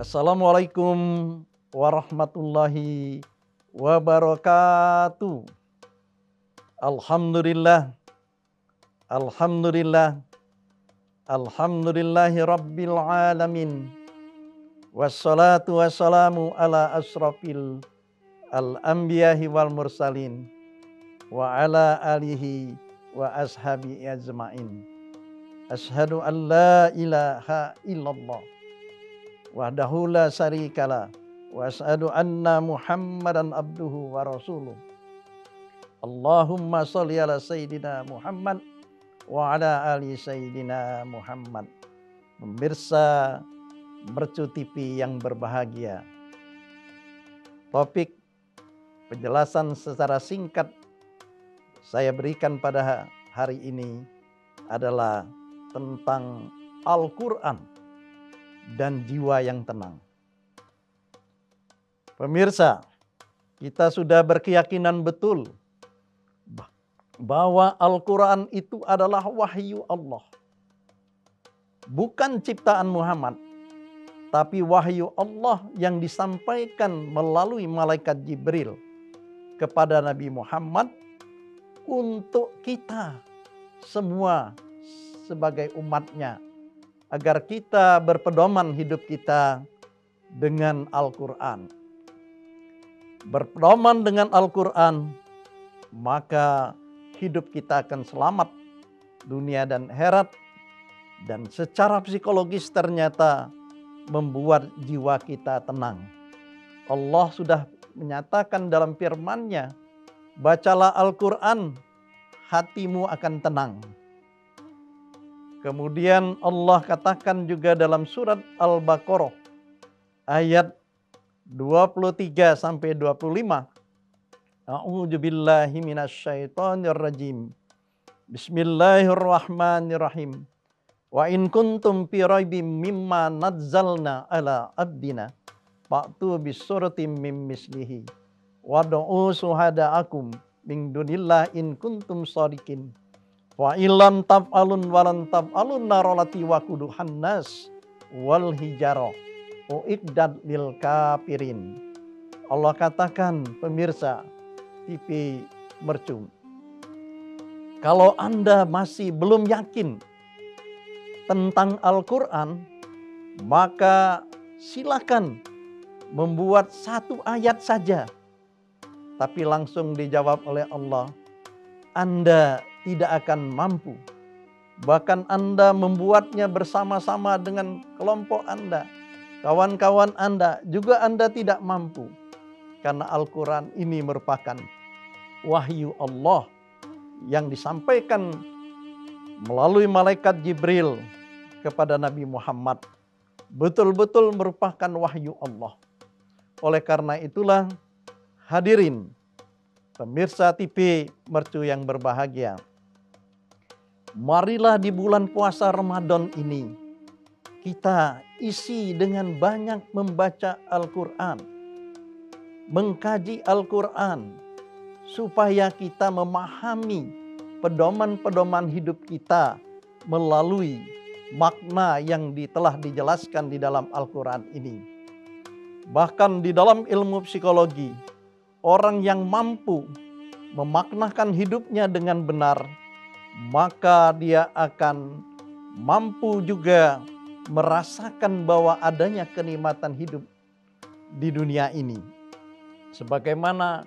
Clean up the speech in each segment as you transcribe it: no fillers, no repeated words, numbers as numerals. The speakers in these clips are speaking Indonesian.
Assalamualaikum warahmatullahi wabarakatuh. Alhamdulillah, alhamdulillah, alhamdulillahi rabbil alamin. Wassalatu wassalamu ala asrafil al-anbiyahi wal mursalin wa ala alihi wa ashabi ajma'in. Ashhadu an la ilaha illallah wahdahu la syarikalah wa asyhadu anna Muhammadan abduhu wa rasuluh. Allahumma sholli ala sayyidina Muhammad wa ala ali sayyidina Muhammad. Pemirsa Mercu TV yang berbahagia, topik penjelasan secara singkat saya berikan pada hari ini adalah tentang Al-Quran dan jiwa yang tenang. Pemirsa, kita sudah berkeyakinan betul bahwa Al-Quran itu adalah wahyu Allah. Bukan ciptaan Muhammad, tapi wahyu Allah yang disampaikan melalui malaikat Jibril kepada Nabi Muhammad untuk kita semua sebagai umatnya, agar kita berpedoman hidup kita dengan Al-Quran. Berpedoman dengan Al-Quran, maka hidup kita akan selamat dunia dan akhirat, dan secara psikologis ternyata membuat jiwa kita tenang. Allah sudah menyatakan dalam firman-Nya, bacalah Al-Quran, hatimu akan tenang. Kemudian Allah katakan juga dalam surat Al-Baqarah ayat 23 sampai 25. A'udzubillahi minasyaitonirrajim. Bismillahirrahmanirrahim. Wa in kuntum fi raibim mimma nazzalna ala abdina fa'tu bisuratin mim mislihi wad'u suhada'akum min dunillah in kuntum shadiqin. Wa illam taf'alun walan taf'alun narolati wakuduhan nas wal hijaro u'iddat lil kafirin. Allah katakan, pemirsa TV Mercu, kalau Anda masih belum yakin tentang Al-Quran, maka silakan membuat satu ayat saja. Tapi langsung dijawab oleh Allah, Anda tidak akan mampu. Bahkan Anda membuatnya bersama-sama dengan kelompok Anda, kawan-kawan Anda, juga Anda tidak mampu. Karena Al-Quran ini merupakan wahyu Allah yang disampaikan melalui malaikat Jibril kepada Nabi Muhammad. Betul-betul merupakan wahyu Allah. Oleh karena itulah, hadirin pemirsa TV Mercu yang berbahagia, marilah di bulan puasa Ramadan ini kita isi dengan banyak membaca Al-Quran, mengkaji Al-Quran, supaya kita memahami pedoman-pedoman hidup kita melalui makna yang telah dijelaskan di dalam Al-Quran ini. Bahkan di dalam ilmu psikologi, orang yang mampu memaknakan hidupnya dengan benar, maka dia akan mampu juga merasakan bahwa adanya kenikmatan hidup di dunia ini. Sebagaimana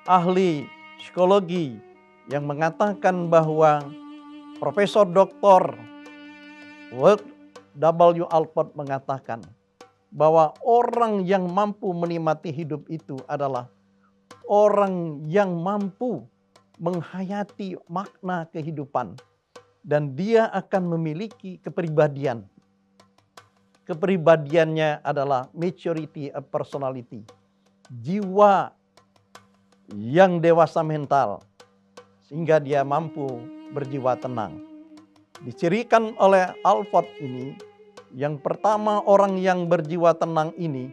ahli psikologi yang mengatakan bahwa Profesor Dr. W. Alport mengatakan bahwa orang yang mampu menikmati hidup itu adalah orang yang mampu menghayati makna kehidupan, dan dia akan memiliki kepribadian. Kepribadiannya adalah maturity of personality, jiwa yang dewasa mental, sehingga dia mampu berjiwa tenang. Dicirikan oleh Alford ini, yang pertama orang yang berjiwa tenang ini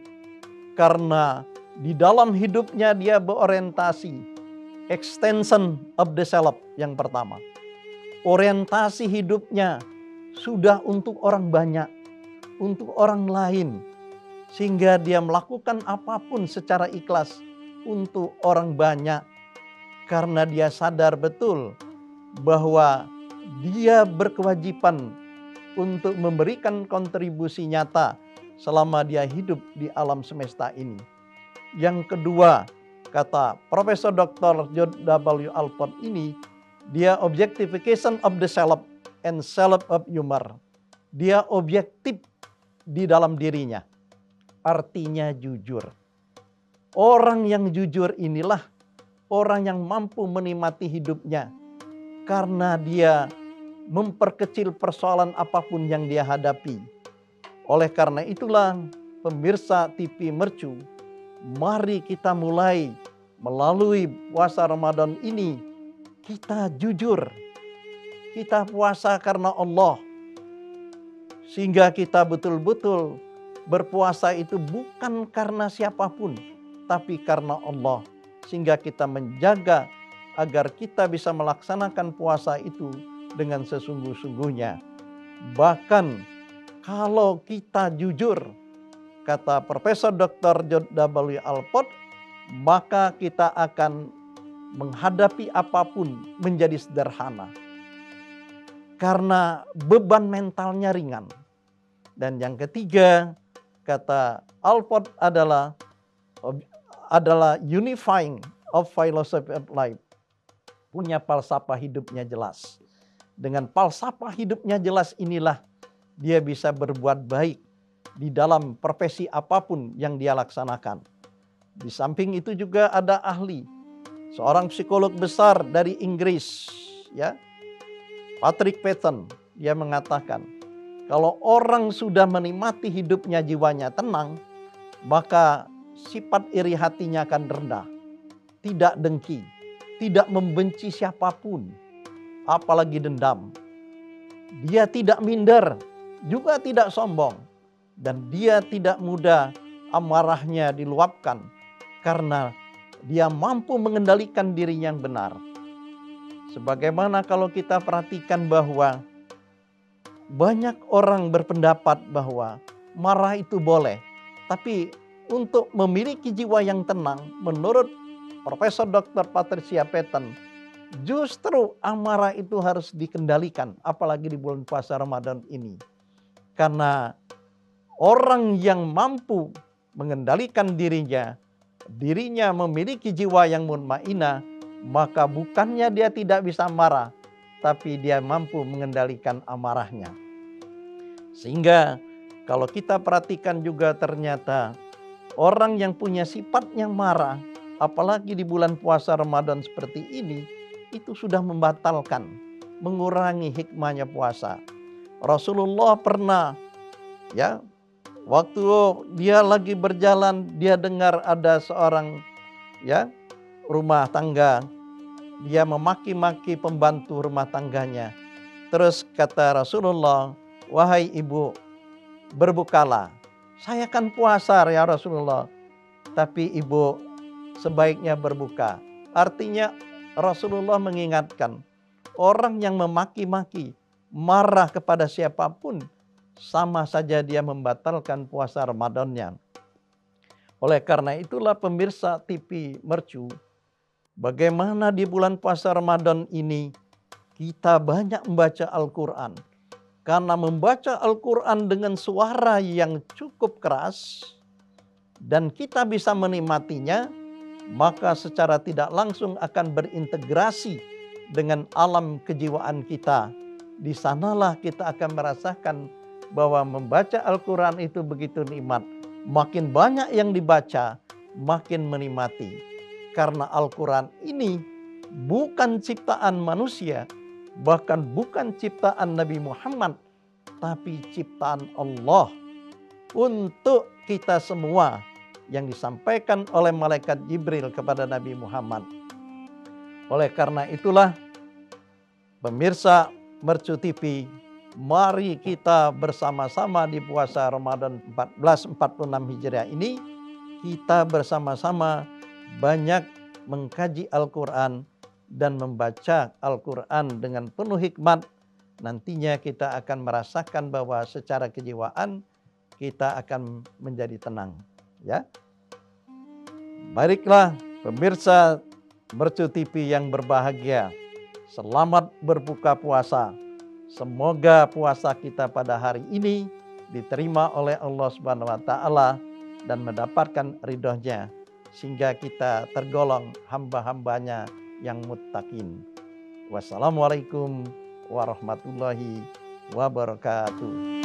karena di dalam hidupnya dia berorientasi extension of the self. Yang pertama, orientasi hidupnya sudah untuk orang banyak, untuk orang lain, sehingga dia melakukan apapun secara ikhlas untuk orang banyak, karena dia sadar betul bahwa dia berkewajiban untuk memberikan kontribusi nyata selama dia hidup di alam semesta ini. Yang kedua, kata Profesor Dr. John W. Alport ini, dia objectification of the self and self of humor. Dia objektif di dalam dirinya. Artinya jujur. Orang yang jujur inilah orang yang mampu menikmati hidupnya karena dia memperkecil persoalan apapun yang dia hadapi. Oleh karena itulah, pemirsa TV Mercu, mari kita mulai melalui puasa Ramadan ini, kita jujur. Kita puasa karena Allah. Sehingga kita betul-betul berpuasa itu bukan karena siapapun, tapi karena Allah. Sehingga kita menjaga agar kita bisa melaksanakan puasa itu dengan sesungguh-sungguhnya. Bahkan kalau kita jujur, kata Profesor Dr. John W. Alport, maka kita akan menghadapi apapun menjadi sederhana. Karena beban mentalnya ringan. Dan yang ketiga, kata Alport adalah unifying of philosophy of life. Punya falsafah hidupnya jelas. Dengan falsafah hidupnya jelas inilah dia bisa berbuat baik di dalam profesi apapun yang dia laksanakan. Di samping itu juga ada ahli, seorang psikolog besar dari Inggris, ya, Patrick Patton. Dia mengatakan, kalau orang sudah menikmati hidupnya, jiwanya tenang, maka sifat iri hatinya akan rendah, tidak dengki, tidak membenci siapapun, apalagi dendam. Dia tidak minder, juga tidak sombong, dan dia tidak mudah amarahnya diluapkan karena dia mampu mengendalikan dirinya yang benar. Sebagaimana kalau kita perhatikan bahwa banyak orang berpendapat bahwa marah itu boleh, tapi untuk memiliki jiwa yang tenang, menurut Profesor Dr. Patricia Patton, justru amarah itu harus dikendalikan, apalagi di bulan puasa Ramadan ini. Karena orang yang mampu mengendalikan dirinya memiliki jiwa yang mutmainah, maka bukannya dia tidak bisa marah, tapi dia mampu mengendalikan amarahnya. Sehingga kalau kita perhatikan juga ternyata orang yang punya sifat yang marah, apalagi di bulan puasa Ramadan seperti ini, itu sudah membatalkan, mengurangi hikmahnya puasa. Rasulullah pernah, ya, waktu dia lagi berjalan, dia dengar ada seorang, ya, rumah tangga, dia memaki-maki pembantu rumah tangganya. Terus kata Rasulullah, wahai ibu, berbukalah. Saya kan puasa ya Rasulullah, tapi ibu sebaiknya berbuka. Artinya Rasulullah mengingatkan, orang yang memaki-maki, marah kepada siapapun, sama saja dia membatalkan puasa Ramadannya. Oleh karena itulah pemirsa TV Mercu, bagaimana di bulan puasa Ramadan ini kita banyak membaca Al-Quran. Karena membaca Al-Quran dengan suara yang cukup keras dan kita bisa menikmatinya, maka secara tidak langsung akan berintegrasi dengan alam kejiwaan kita. Di sanalah kita akan merasakan bahwa membaca Al-Quran itu begitu nikmat. Makin banyak yang dibaca, makin menikmati. Karena Al-Quran ini bukan ciptaan manusia, bahkan bukan ciptaan Nabi Muhammad, tapi ciptaan Allah untuk kita semua yang disampaikan oleh malaikat Jibril kepada Nabi Muhammad. Oleh karena itulah, pemirsa Mercu TV, mari kita bersama-sama di puasa Ramadan 1446 Hijriah ini, kita bersama-sama banyak mengkaji Al-Quran dan membaca Al-Quran dengan penuh hikmat. Nantinya kita akan merasakan bahwa secara kejiwaan kita akan menjadi tenang, ya. Baiklah pemirsa Mercu TV yang berbahagia, selamat berbuka puasa. Semoga puasa kita pada hari ini diterima oleh Allah Subhanahu wa taala dan mendapatkan ridhonya, sehingga kita tergolong hamba-hambanya yang muttaqin. Wassalamualaikum warahmatullahi wabarakatuh.